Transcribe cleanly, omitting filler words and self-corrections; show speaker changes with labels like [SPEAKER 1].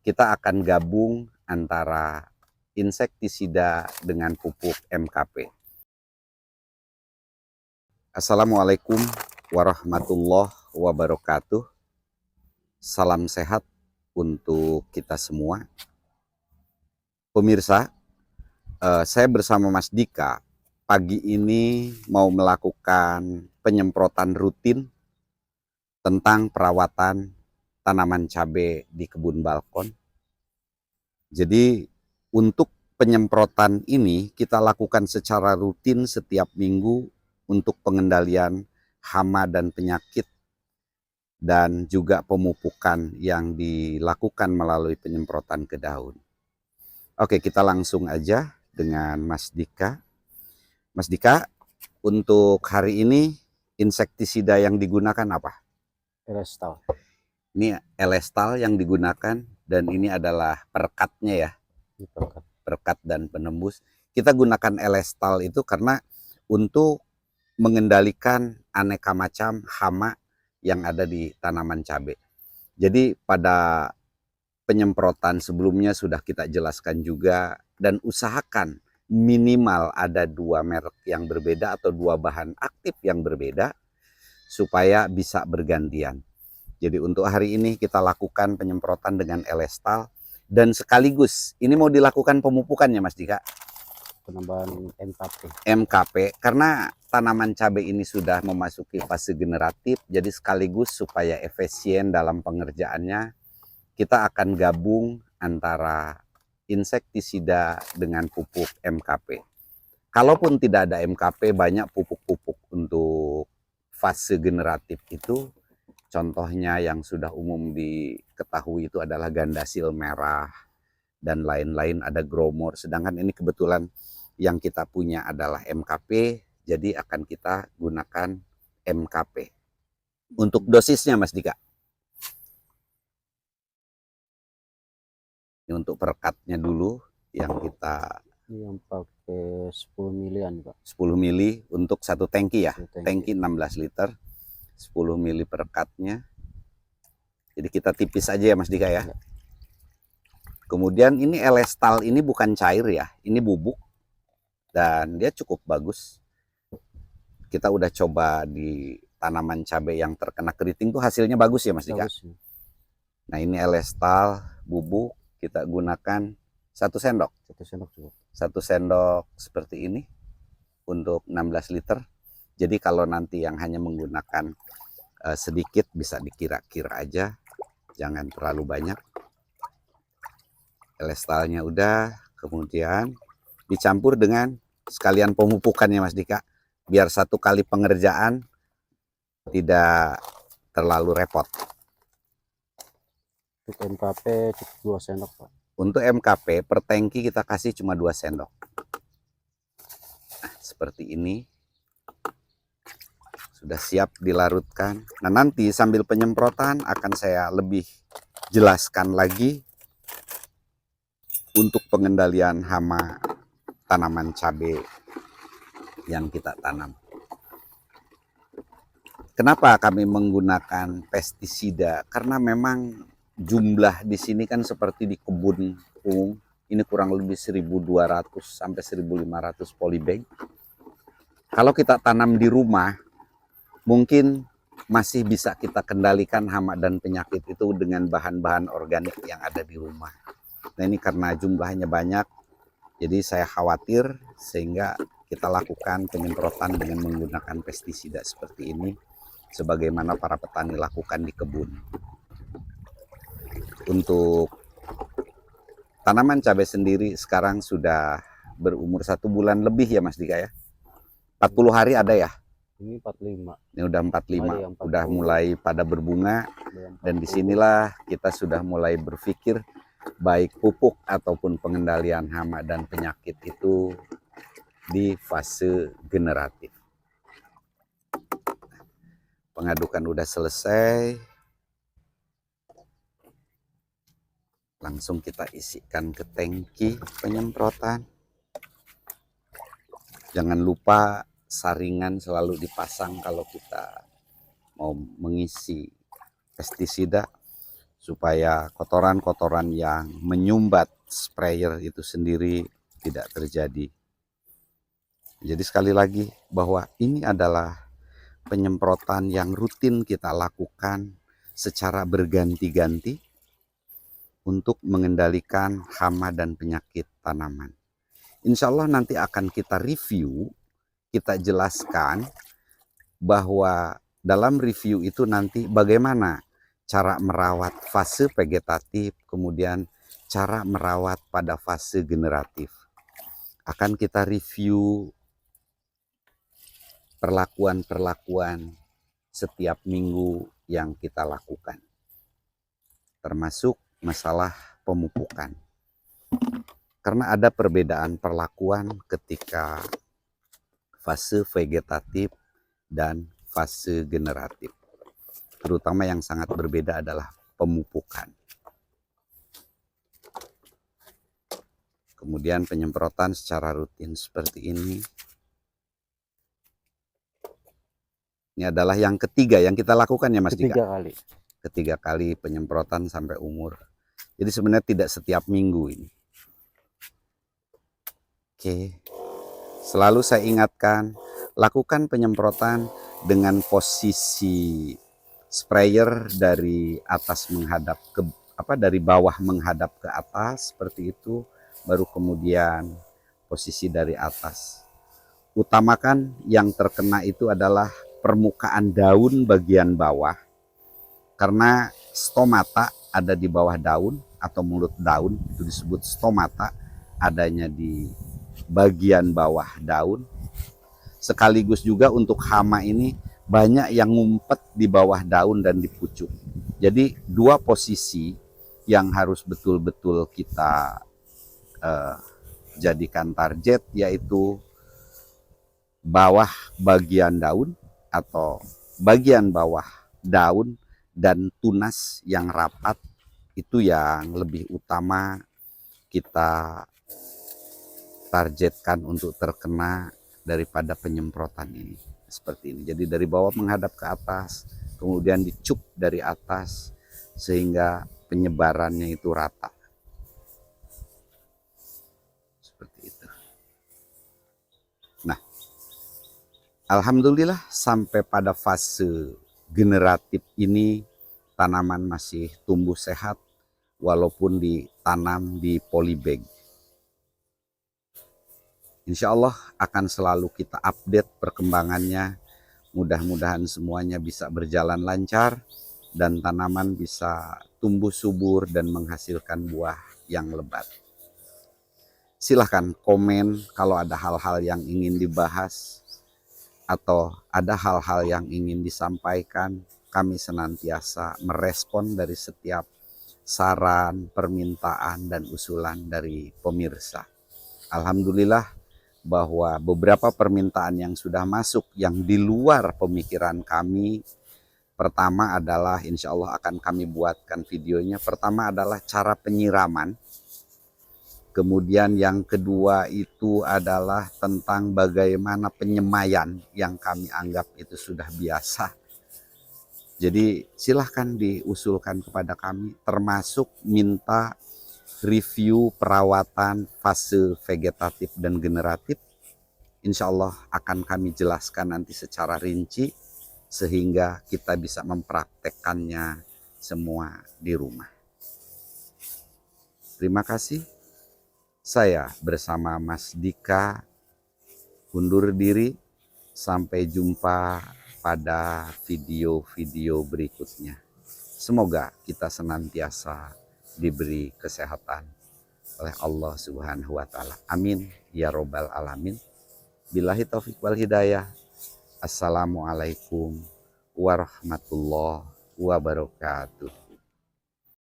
[SPEAKER 1] kita akan gabung antara insektisida dengan pupuk MKP. Assalamualaikum warahmatullahi wabarakatuh. Salam sehat untuk kita semua. Pemirsa, saya bersama Mas Dika pagi ini mau melakukan penyemprotan rutin tentang perawatan tanaman cabai di kebun balkon. Jadi untuk penyemprotan ini kita lakukan secara rutin setiap minggu untuk pengendalian hama dan penyakit dan juga pemupukan yang dilakukan melalui penyemprotan ke daun. Oke, kita langsung aja dengan Mas Dika. Mas Dika, untuk hari ini insektisida yang digunakan apa?
[SPEAKER 2] Elestal.
[SPEAKER 1] Ini Elestal yang digunakan dan ini adalah perekatnya ya. Perekat dan penembus. Kita gunakan Elestal itu karena untuk mengendalikan aneka macam hama yang ada di tanaman cabai. Jadi pada penyemprotan sebelumnya sudah kita jelaskan juga, dan usahakan minimal ada 2 merek yang berbeda atau 2 bahan aktif yang berbeda supaya bisa bergantian. Jadi untuk hari ini kita lakukan penyemprotan dengan Elestal dan sekaligus ini mau dilakukan pemupukannya Mas Dika.
[SPEAKER 2] Penambahan
[SPEAKER 1] MKP karena tanaman cabai ini sudah memasuki fase generatif, jadi sekaligus supaya efisien dalam pengerjaannya kita akan gabung antara insektisida dengan pupuk MKP. Kalaupun tidak ada MKP, banyak pupuk-pupuk untuk fase generatif itu. Contohnya yang sudah umum diketahui itu adalah gandasil merah dan lain-lain, ada gromor. Sedangkan ini kebetulan yang kita punya adalah MKP, jadi akan kita gunakan MKP. Untuk dosisnya Mas Dika. Ini untuk perekatnya dulu yang kita
[SPEAKER 2] yang pakai 10 milian Pak.
[SPEAKER 1] 10 mili untuk satu tangki ya. Tangki 16 liter. 10 mili perekatnya. Jadi kita tipis aja ya Mas Dika ya. Kemudian ini Elestal ini bukan cair ya, ini bubuk dan dia cukup bagus. Kita udah coba di tanaman cabai yang terkena keriting tuh hasilnya bagus ya Mas Dika. Nah ini Elestal bubuk kita gunakan 1 sendok.
[SPEAKER 2] 1 sendok cukup.
[SPEAKER 1] 1 sendok seperti ini untuk 16 liter. Jadi kalau nanti yang hanya menggunakan sedikit bisa dikira-kira aja, jangan terlalu banyak. Elestalnya udah, kemudian dicampur dengan sekalian pemupukannya Mas Dika, biar 1 kali pengerjaan tidak terlalu repot.
[SPEAKER 2] Untuk MKP cukup 2 sendok Pak.
[SPEAKER 1] Untuk MKP per tangki kita kasih cuma 2 sendok. Nah, seperti ini. Sudah siap dilarutkan. Nah nanti sambil penyemprotan akan saya lebih jelaskan lagi untuk pengendalian hama tanaman cabai yang kita tanam. Kenapa kami menggunakan pestisida? Karena memang jumlah di sini kan seperti di kebun umum, ini kurang lebih 1.200 sampai 1.500 polybag. Kalau kita tanam di rumah, mungkin masih bisa kita kendalikan hama dan penyakit itu dengan bahan-bahan organik yang ada di rumah. Nah ini karena jumlahnya banyak, jadi saya khawatir sehingga kita lakukan penyemprotan dengan menggunakan pestisida seperti ini, sebagaimana para petani lakukan di kebun. Untuk tanaman cabai sendiri sekarang sudah berumur 1 bulan lebih ya Mas Dika ya. 40 hari ada ya?
[SPEAKER 2] Ini 45.
[SPEAKER 1] Ini udah 45, udah mulai pada berbunga, dan disinilah kita sudah mulai berpikir baik pupuk ataupun pengendalian hama dan penyakit itu di fase generatif. Pengadukan udah selesai, langsung kita isikan ke tangki penyemprotan. Jangan lupa saringan selalu dipasang kalau kita mau mengisi pestisida supaya kotoran-kotoran yang menyumbat sprayer itu sendiri tidak terjadi. Jadi sekali lagi bahwa ini adalah penyemprotan yang rutin kita lakukan secara berganti-ganti untuk mengendalikan hama dan penyakit tanaman. Insya Allah nanti akan kita review, kita jelaskan bahwa dalam review itu nanti bagaimana cara merawat fase vegetatif, kemudian cara merawat pada fase generatif. Akan kita review perlakuan-perlakuan setiap minggu yang kita lakukan, termasuk masalah pemupukan. Karena ada perbedaan perlakuan ketika fase vegetatif dan fase generatif. Terutama yang sangat berbeda adalah pemupukan. Kemudian penyemprotan secara rutin seperti ini. Ini adalah yang ketiga yang kita lakukan ya Mas Dika?
[SPEAKER 2] Kali.
[SPEAKER 1] Ketiga kali penyemprotan sampai umur. Jadi sebenarnya tidak setiap minggu ini. Oke. Selalu saya ingatkan, lakukan penyemprotan dengan posisi sprayer dari atas menghadap ke dari bawah menghadap ke atas seperti itu, baru kemudian posisi dari atas. Utamakan yang terkena itu adalah permukaan daun bagian bawah, karena stomata ada di bawah daun atau mulut daun, itu disebut stomata, adanya di bagian bawah daun. Sekaligus juga untuk hama ini banyak yang ngumpet di bawah daun dan di pucuk. Jadi dua posisi yang harus betul-betul kita jadikan target, yaitu bawah bagian daun atau bagian bawah daun dan tunas yang rapat, itu yang lebih utama kita targetkan untuk terkena daripada penyemprotan ini. Seperti ini. Jadi dari bawah menghadap ke atas, kemudian dicup dari atas sehingga penyebarannya itu rata. Seperti itu. Nah, alhamdulillah sampai pada fase generatif ini tanaman masih tumbuh sehat walaupun ditanam di polybag. Insya Allah akan selalu kita update perkembangannya. Mudah-mudahan semuanya bisa berjalan lancar dan tanaman bisa tumbuh subur dan menghasilkan buah yang lebat. Silahkan komen kalau ada hal-hal yang ingin dibahas atau ada hal-hal yang ingin disampaikan. Kami senantiasa merespon dari setiap saran, permintaan, dan usulan dari pemirsa. Alhamdulillah bahwa beberapa permintaan yang sudah masuk yang di luar pemikiran kami. Pertama adalah insya Allah akan kami buatkan videonya. Pertama adalah cara penyiraman. Kemudian yang kedua itu adalah tentang bagaimana penyemaian yang kami anggap itu sudah biasa. Jadi silahkan diusulkan kepada kami, termasuk minta review perawatan fase vegetatif dan generatif. Insya Allah akan kami jelaskan nanti secara rinci sehingga kita bisa mempraktekkannya semua di rumah. Terima kasih. Saya bersama Mas Dika undur diri. Sampai jumpa pada video-video berikutnya. Semoga kita senantiasa diberi kesehatan oleh Allah Subhanahu wa Ta'ala. Amin ya Robbal Alamin. Billahi taufiq wal hidayah. Assalamualaikum warahmatullahi wabarakatuh.